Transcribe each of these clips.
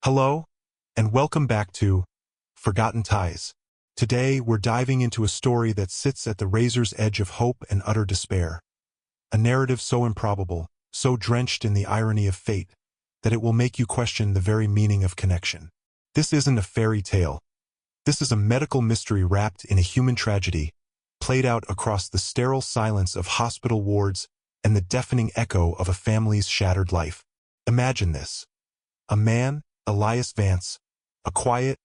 Hello, and welcome back to Forgotten Ties. Today, we're diving into a story that sits at the razor's edge of hope and utter despair. A narrative so improbable, so drenched in the irony of fate, that it will make you question the very meaning of connection. This isn't a fairy tale. This is a medical mystery wrapped in a human tragedy, played out across the sterile silence of hospital wards and the deafening echo of a family's shattered life. Imagine this. A man, Elias Vance, a quiet,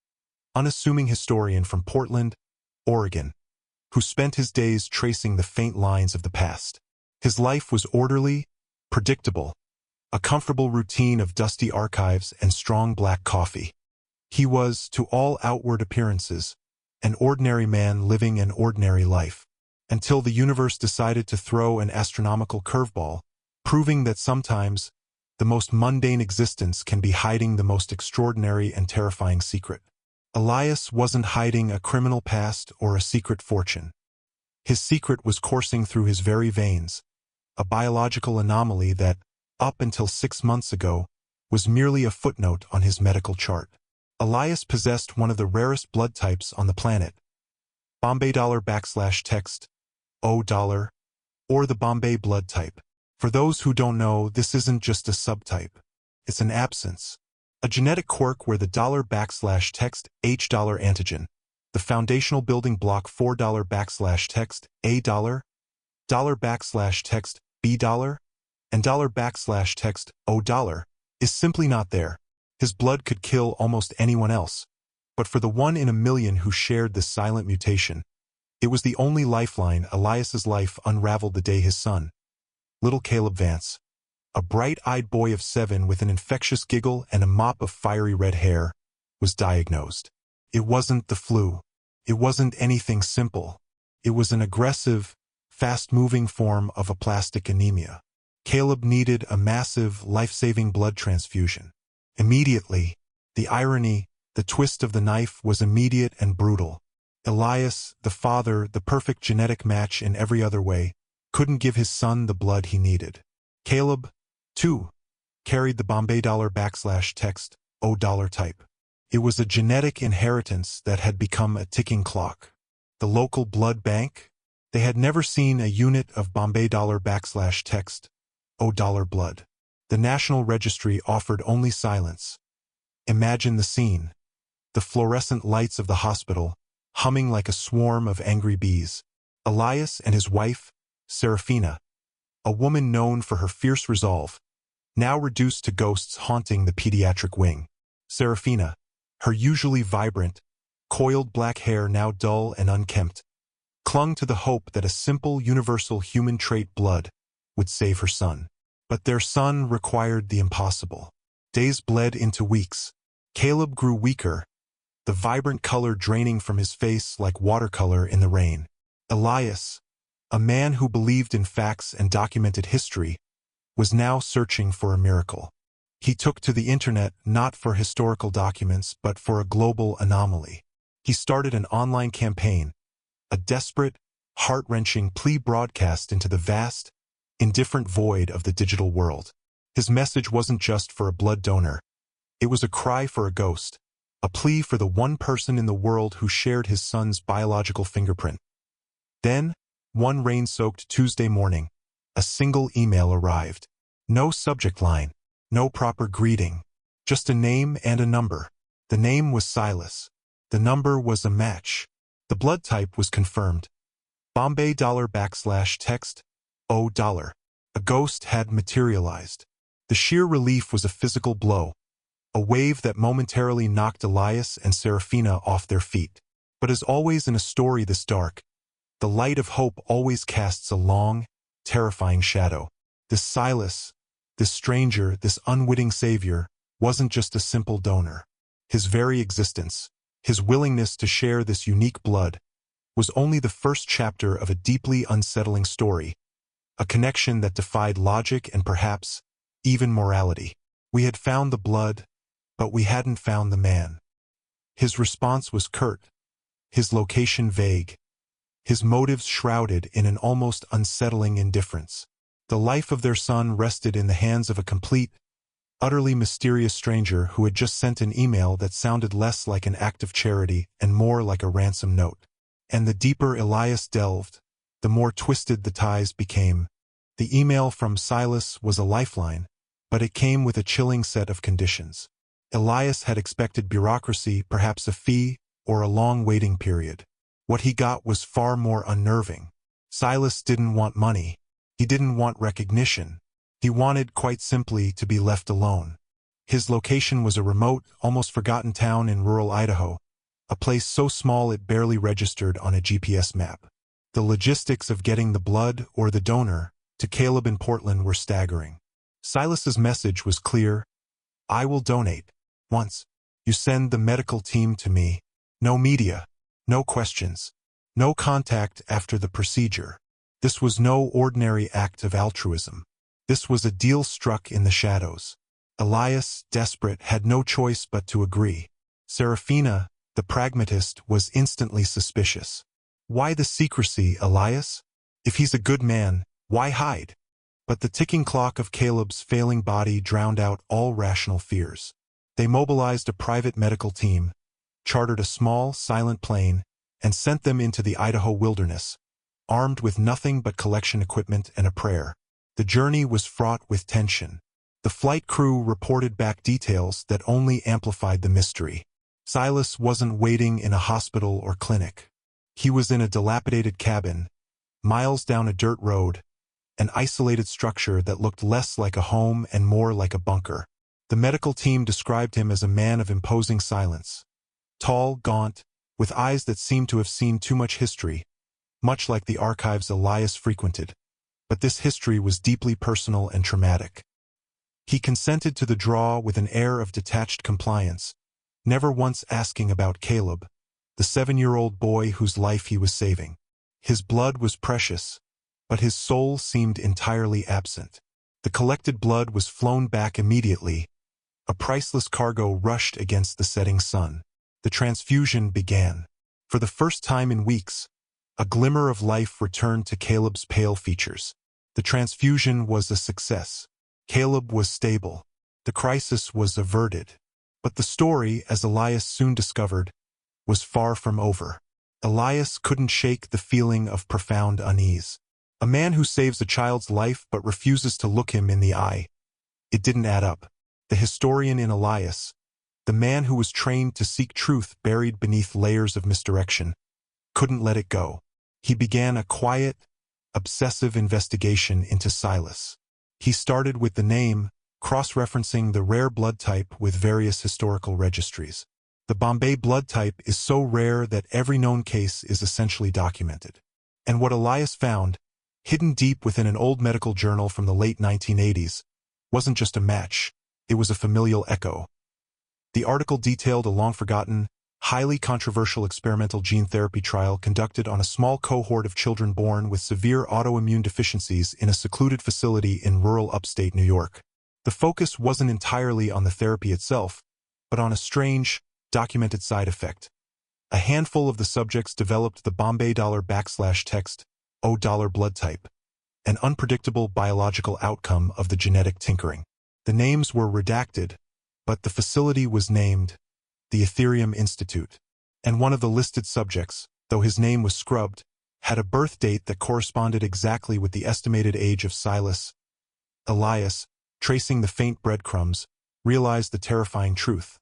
unassuming historian from Portland, Oregon, who spent his days tracing the faint lines of the past. His life was orderly, predictable, a comfortable routine of dusty archives and strong black coffee. He was, to all outward appearances, an ordinary man living an ordinary life, until the universe decided to throw an astronomical curveball, proving that sometimes the most mundane existence can be hiding the most extraordinary and terrifying secret. Elias wasn't hiding a criminal past or a secret fortune. His secret was coursing through his very veins, a biological anomaly that, up until 6 months ago, was merely a footnote on his medical chart. Elias possessed one of the rarest blood types on the planet, Bombay $\text O$, or the Bombay blood type. For those who don't know, this isn't just a subtype. It's an absence, a genetic quirk where the $\text H$ antigen, the foundational building block $4 $A$, $text B$, and $text O$, is simply not there. His blood could kill almost anyone else, but for the 1 in a million who shared this silent mutation, it was the only lifeline. Elias's life unraveled the day his son, little Caleb Vance, a bright-eyed boy of 7 with an infectious giggle and a mop of fiery red hair, was diagnosed. It wasn't the flu. It wasn't anything simple. It was an aggressive, fast-moving form of aplastic anemia. Caleb needed a massive, life-saving blood transfusion. Immediately, the irony, the twist of the knife was immediate and brutal. Elias, the father, the perfect genetic match in every other way, couldn't give his son the blood he needed. Caleb, too, carried the Bombay $text O$ type. It was a genetic inheritance that had become a ticking clock. The local blood bank? They had never seen a unit of Bombay $text O$ blood. The National Registry offered only silence. Imagine the scene. The fluorescent lights of the hospital, humming like a swarm of angry bees. Elias and his wife, Serafina, a woman known for her fierce resolve, now reduced to ghosts haunting the pediatric wing. Serafina, her usually vibrant, coiled black hair now dull and unkempt, clung to the hope that a simple universal human trait, blood, would save her son. But their son required the impossible. Days bled into weeks. Caleb grew weaker, the vibrant color draining from his face like watercolor in the rain. Elias, a man who believed in facts and documented history, was now searching for a miracle. He took to the internet not for historical documents but for a global anomaly. He started an online campaign, a desperate, heart-wrenching plea broadcast into the vast, indifferent void of the digital world. His message wasn't just for a blood donor. It was a cry for a ghost, a plea for the one person in the world who shared his son's biological fingerprint. Then, one rain-soaked Tuesday morning, a single email arrived. No subject line, no proper greeting, just a name and a number. The name was Silas. The number was a match. The blood type was confirmed. Bombay $text O$. A ghost had materialized. The sheer relief was a physical blow, a wave that momentarily knocked Elias and Serafina off their feet. But as always in a story this dark, the light of hope always casts a long, terrifying shadow. This Silas, this stranger, this unwitting savior, wasn't just a simple donor. His very existence, his willingness to share this unique blood, was only the first chapter of a deeply unsettling story, a connection that defied logic and perhaps even morality. We had found the blood, but we hadn't found the man. His response was curt, his location vague, his motives shrouded in an almost unsettling indifference. The life of their son rested in the hands of a complete, utterly mysterious stranger who had just sent an email that sounded less like an act of charity and more like a ransom note. And the deeper Elias delved, the more twisted the ties became. The email from Silas was a lifeline, but it came with a chilling set of conditions. Elias had expected bureaucracy, perhaps a fee, or a long waiting period. What he got was far more unnerving. Silas didn't want money. He didn't want recognition. He wanted, quite simply, to be left alone. His location was a remote, almost forgotten town in rural Idaho, a place so small it barely registered on a GPS map. The logistics of getting the blood, or the donor, to Caleb in Portland were staggering. Silas's message was clear: I will donate. Once you send the medical team to me, no media, no questions, no contact after the procedure. This was no ordinary act of altruism. This was a deal struck in the shadows. Elias, desperate, had no choice but to agree. Serafina, the pragmatist, was instantly suspicious. Why the secrecy, Elias? If he's a good man, why hide? But the ticking clock of Caleb's failing body drowned out all rational fears. They mobilized a private medical team, chartered a small, silent plane, and sent them into the Idaho wilderness, armed with nothing but collection equipment and a prayer. The journey was fraught with tension. The flight crew reported back details that only amplified the mystery. Silas wasn't waiting in a hospital or clinic. He was in a dilapidated cabin, miles down a dirt road, an isolated structure that looked less like a home and more like a bunker. The medical team described him as a man of imposing silence. Tall, gaunt, with eyes that seemed to have seen too much history, much like the archives Elias frequented. But this history was deeply personal and traumatic. He consented to the draw with an air of detached compliance, never once asking about Caleb, the 7-year-old boy whose life he was saving. His blood was precious, but his soul seemed entirely absent. The collected blood was flown back immediately. A priceless cargo rushed against the setting sun. The transfusion began. For the first time in weeks, a glimmer of life returned to Caleb's pale features. The transfusion was a success. Caleb was stable. The crisis was averted. But the story, as Elias soon discovered, was far from over. Elias couldn't shake the feeling of profound unease. A man who saves a child's life but refuses to look him in the eye. It didn't add up. The historian in Elias, the man who was trained to seek truth buried beneath layers of misdirection, couldn't let it go. He began a quiet, obsessive investigation into Silas. He started with the name, cross-referencing the rare blood type with various historical registries. The Bombay blood type is so rare that every known case is essentially documented. And what Elias found, hidden deep within an old medical journal from the late 1980s, wasn't just a match, it was a familial echo. The article detailed a long-forgotten, highly controversial experimental gene therapy trial conducted on a small cohort of children born with severe autoimmune deficiencies in a secluded facility in rural upstate New York. The focus wasn't entirely on the therapy itself, but on a strange, documented side effect. A handful of the subjects developed the Bombay $text O blood type, an unpredictable biological outcome of the genetic tinkering. The names were redacted, but the facility was named the Ethereum Institute, and one of the listed subjects, though his name was scrubbed, had a birth date that corresponded exactly with the estimated age of Silas. Elias, tracing the faint breadcrumbs, realized the terrifying truth.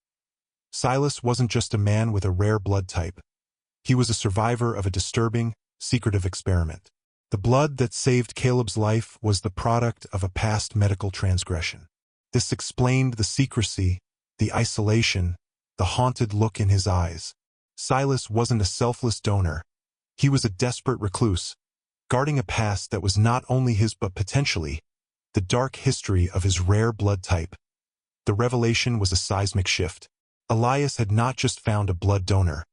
Silas wasn't just a man with a rare blood type. He was a survivor of a disturbing, secretive experiment. The blood that saved Caleb's life was the product of a past medical transgression. This explained the secrecy, the isolation, the haunted look in his eyes. Silas wasn't a selfless donor. He was a desperate recluse, guarding a past that was not only his but potentially the dark history of his rare blood type. The revelation was a seismic shift. Elias had not just found a blood donor.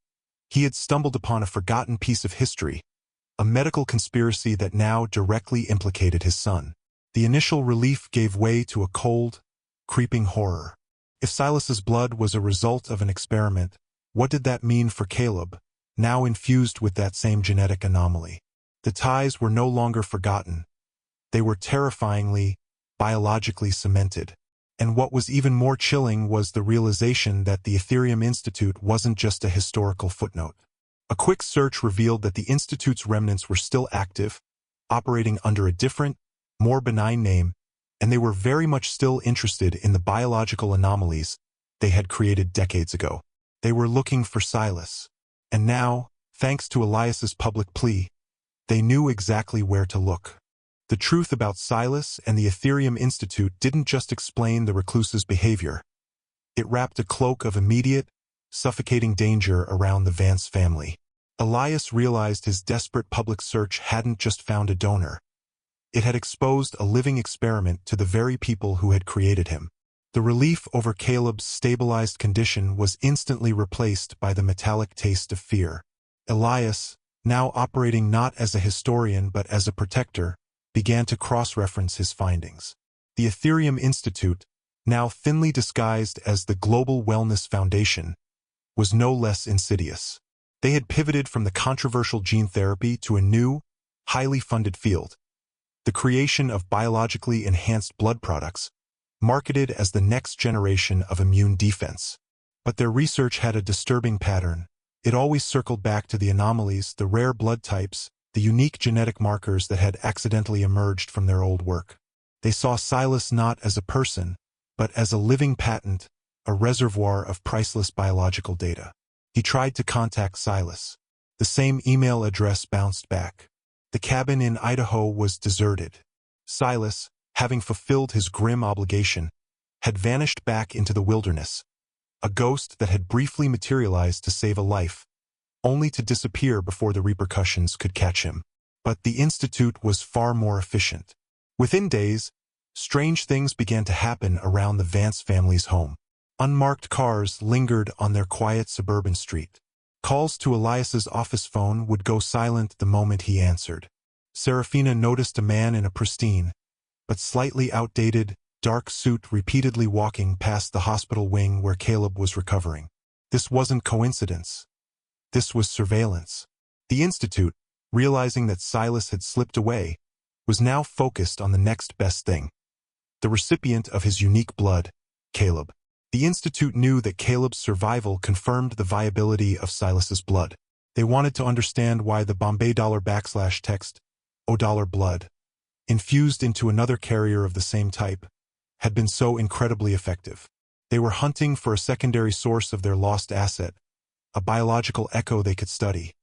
He had stumbled upon a forgotten piece of history, a medical conspiracy that now directly implicated his son. The initial relief gave way to a cold, creeping horror. If Silas's blood was a result of an experiment, what did that mean for Caleb, now infused with that same genetic anomaly? The ties were no longer forgotten. They were terrifyingly, biologically cemented. And what was even more chilling was the realization that the Ethereum Institute wasn't just a historical footnote. A quick search revealed that the Institute's remnants were still active, operating under a different, more benign name, and they were very much still interested in the biological anomalies they had created decades ago. They were looking for Silas. And now, thanks to Elias's public plea, they knew exactly where to look. The truth about Silas and the Ethereum Institute didn't just explain the recluse's behavior. It wrapped a cloak of immediate, suffocating danger around the Vance family. Elias realized his desperate public search hadn't just found a donor. It had exposed a living experiment to the very people who had created him. The relief over Caleb's stabilized condition was instantly replaced by the metallic taste of fear. Elias, now operating not as a historian but as a protector, began to cross-reference his findings. The Ethereum Institute, now thinly disguised as the Global Wellness Foundation, was no less insidious. They had pivoted from the controversial gene therapy to a new, highly funded field, the creation of biologically enhanced blood products, marketed as the next generation of immune defense. But their research had a disturbing pattern. It always circled back to the anomalies, the rare blood types, the unique genetic markers that had accidentally emerged from their old work. They saw Silas not as a person, but as a living patent, a reservoir of priceless biological data. He tried to contact Silas. The same email address bounced back. The cabin in Idaho was deserted. Silas, having fulfilled his grim obligation, had vanished back into the wilderness, a ghost that had briefly materialized to save a life, only to disappear before the repercussions could catch him. But the Institute was far more efficient. Within days, strange things began to happen around the Vance family's home. Unmarked cars lingered on their quiet suburban street. Calls to Elias's office phone would go silent the moment he answered. Serafina noticed a man in a pristine, but slightly outdated, dark suit repeatedly walking past the hospital wing where Caleb was recovering. This wasn't coincidence. This was surveillance. The Institute, realizing that Silas had slipped away, was now focused on the next best thing. The recipient of his unique blood, Caleb. The Institute knew that Caleb's survival confirmed the viability of Silas's blood. They wanted to understand why the Bombay $text, O blood, infused into another carrier of the same type, had been so incredibly effective. They were hunting for a secondary source of their lost asset, a biological echo they could study.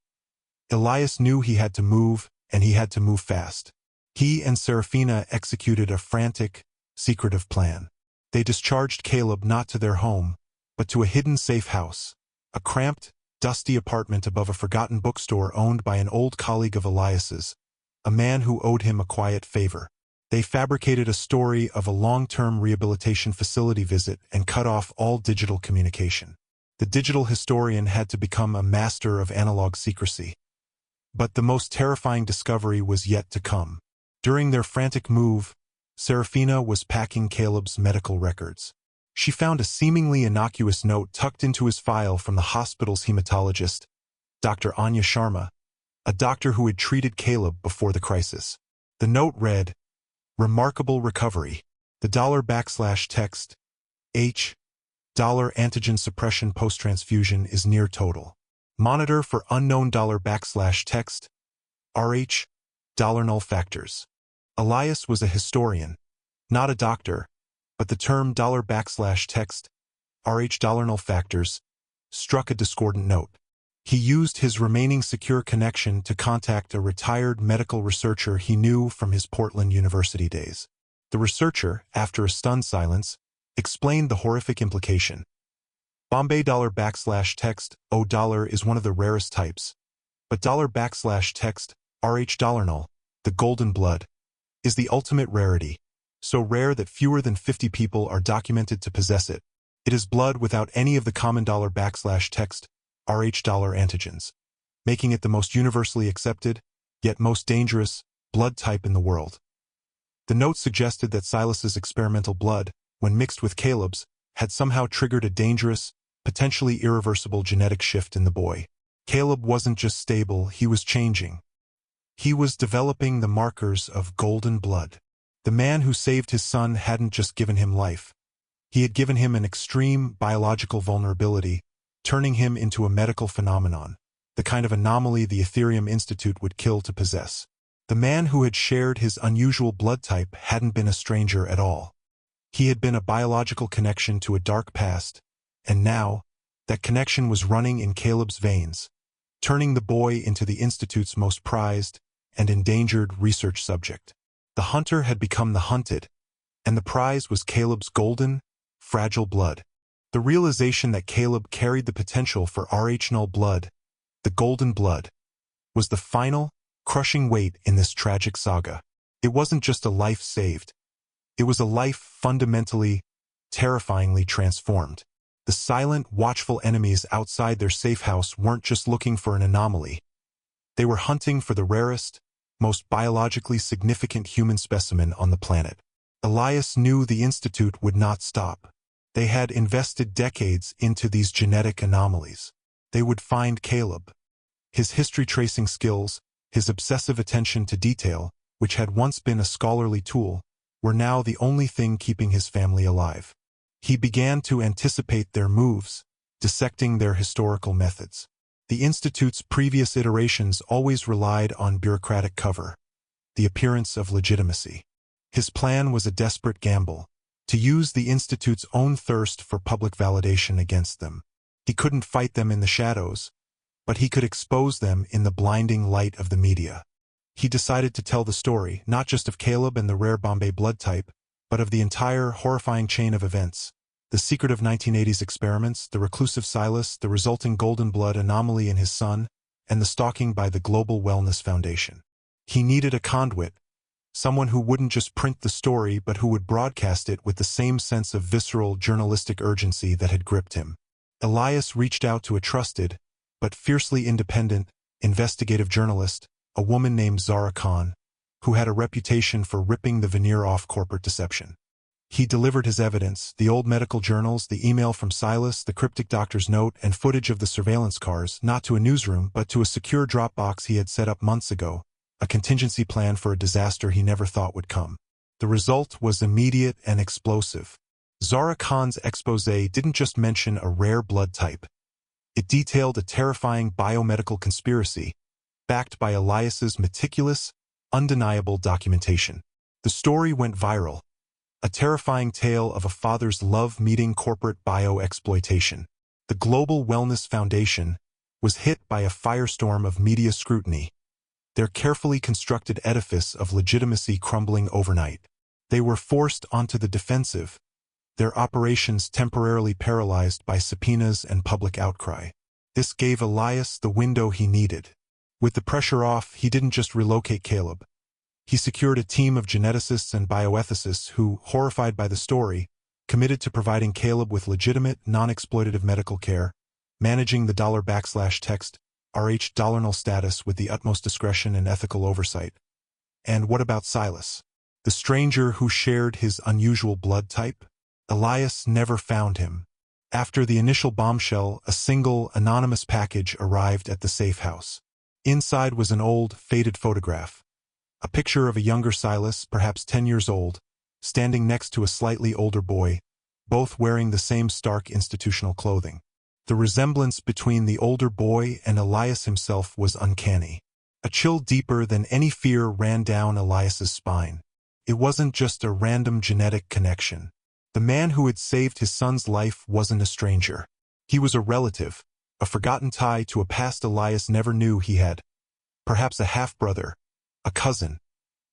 Elias knew he had to move, and he had to move fast. He and Serafina executed a frantic, secretive plan. They discharged Caleb not to their home, but to a hidden safe house, a cramped, dusty apartment above a forgotten bookstore owned by an old colleague of Elias's, a man who owed him a quiet favor. They fabricated a story of a long-term rehabilitation facility visit and cut off all digital communication. The digital historian had to become a master of analog secrecy. But the most terrifying discovery was yet to come. During their frantic move, Serafina was packing Caleb's medical records. She found a seemingly innocuous note tucked into his file from the hospital's hematologist, Dr. Anya Sharma, a doctor who had treated Caleb before the crisis. The note read, "Remarkable recovery. The $text, H, $antigen suppression post-transfusion is near total. Monitor for unknown $text, RH, $null factors." Elias was a historian, not a doctor, but the term $text, RH $null factors, struck a discordant note. He used his remaining secure connection to contact a retired medical researcher he knew from his Portland University days. The researcher, after a stunned silence, explained the horrific implication. Bombay $text, O is one of the rarest types, but $text, RH $null, the golden blood, is the ultimate rarity, so rare that fewer than 50 people are documented to possess it. It is blood without any of the common $text, RH antigens, making it the most universally accepted, yet most dangerous, blood type in the world. The note suggested that Silas's experimental blood, when mixed with Caleb's, had somehow triggered a dangerous, potentially irreversible genetic shift in the boy. Caleb wasn't just stable, he was changing. He was developing the markers of golden blood. The man who saved his son hadn't just given him life. He had given him an extreme biological vulnerability, turning him into a medical phenomenon, the kind of anomaly the Ethereum Institute would kill to possess. The man who had shared his unusual blood type hadn't been a stranger at all. He had been a biological connection to a dark past, and now, that connection was running in Caleb's veins, turning the boy into the Institute's most prized and endangered research subject. The hunter had become the hunted, and the prize was Caleb's golden, fragile blood. The realization that Caleb carried the potential for Rh0 blood, the golden blood, was the final, crushing weight in this tragic saga. It wasn't just a life saved. It was a life fundamentally, terrifyingly transformed. The silent, watchful enemies outside their safe house weren't just looking for an anomaly. They were hunting for the rarest, most biologically significant human specimen on the planet. Elias knew the Institute would not stop. They had invested decades into these genetic anomalies. They would find Caleb. His history-tracing skills, his obsessive attention to detail, which had once been a scholarly tool, were now the only thing keeping his family alive. He began to anticipate their moves, dissecting their historical methods. The Institute's previous iterations always relied on bureaucratic cover, the appearance of legitimacy. His plan was a desperate gamble, to use the Institute's own thirst for public validation against them. He couldn't fight them in the shadows, but he could expose them in the blinding light of the media. He decided to tell the story, not just of Caleb and the rare Bombay blood type, but of the entire horrifying chain of events. The secretive 1980s experiments, the reclusive Silas, the resulting golden blood anomaly in his son, and the stalking by the Global Wellness Foundation. He needed a conduit, someone who wouldn't just print the story but who would broadcast it with the same sense of visceral journalistic urgency that had gripped him. Elias reached out to a trusted, but fiercely independent, investigative journalist, a woman named Zara Khan, who had a reputation for ripping the veneer off corporate deception. He delivered his evidence, the old medical journals, the email from Silas, the cryptic doctor's note, and footage of the surveillance cars, not to a newsroom but to a secure Dropbox he had set up months ago, a contingency plan for a disaster he never thought would come. The result was immediate and explosive. Zara Khan's exposé didn't just mention a rare blood type. It detailed a terrifying biomedical conspiracy, backed by Elias's meticulous, undeniable documentation. The story went viral, a terrifying tale of a father's love meeting corporate bio-exploitation. The Global Wellness Foundation was hit by a firestorm of media scrutiny, their carefully constructed edifice of legitimacy crumbling overnight. They were forced onto the defensive, their operations temporarily paralyzed by subpoenas and public outcry. This gave Elias the window he needed. With the pressure off, he didn't just relocate Caleb. He secured a team of geneticists and bioethicists who, horrified by the story, committed to providing Caleb with legitimate, non-exploitative medical care, managing the $text Rh0 status with the utmost discretion and ethical oversight. And what about Silas, the stranger who shared his unusual blood type? Elias never found him. After the initial bombshell, a single, anonymous package arrived at the safe house. Inside was an old, faded photograph. A picture of a younger Silas, perhaps 10 years old, standing next to a slightly older boy, both wearing the same stark institutional clothing. The resemblance between the older boy and Elias himself was uncanny. A chill deeper than any fear ran down Elias's spine. It wasn't just a random genetic connection. The man who had saved his son's life wasn't a stranger. He was a relative, a forgotten tie to a past Elias never knew he had. Perhaps a half-brother, a cousin,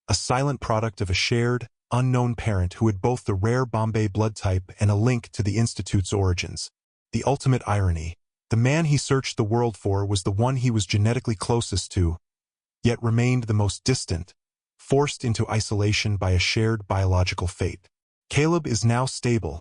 a silent product of a shared, unknown parent who had both the rare Bombay blood type and a link to the Institute's origins. The ultimate irony, the man he searched the world for was the one he was genetically closest to, yet remained the most distant, forced into isolation by a shared biological fate. Caleb is now stable,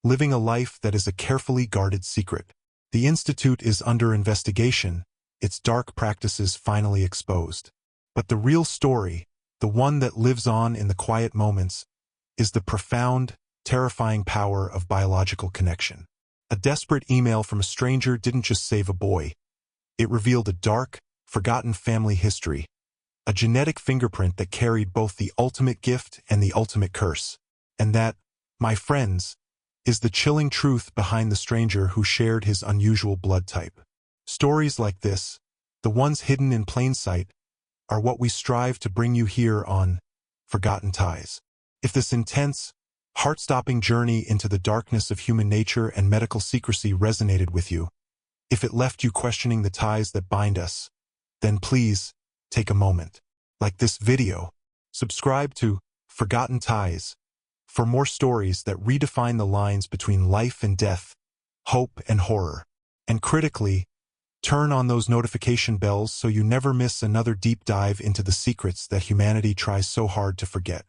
living a life that is a carefully guarded secret. The Institute is under investigation, its dark practices finally exposed. But the real story, the one that lives on in the quiet moments, is the profound, terrifying power of biological connection. A desperate email from a stranger didn't just save a boy. It revealed a dark, forgotten family history, a genetic fingerprint that carried both the ultimate gift and the ultimate curse. And that, my friends, is the chilling truth behind the stranger who shared his unusual blood type. Stories like this, the ones hidden in plain sight, are what we strive to bring you here on Forgotten Ties. If this intense, heart-stopping journey into the darkness of human nature and medical secrecy resonated with you, if it left you questioning the ties that bind us, then please take a moment. Like this video, subscribe to Forgotten Ties for more stories that redefine the lines between life and death, hope and horror. And critically, turn on those notification bells so you never miss another deep dive into the secrets that humanity tries so hard to forget.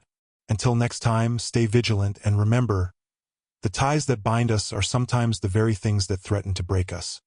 Until next time, stay vigilant and remember, the ties that bind us are sometimes the very things that threaten to break us.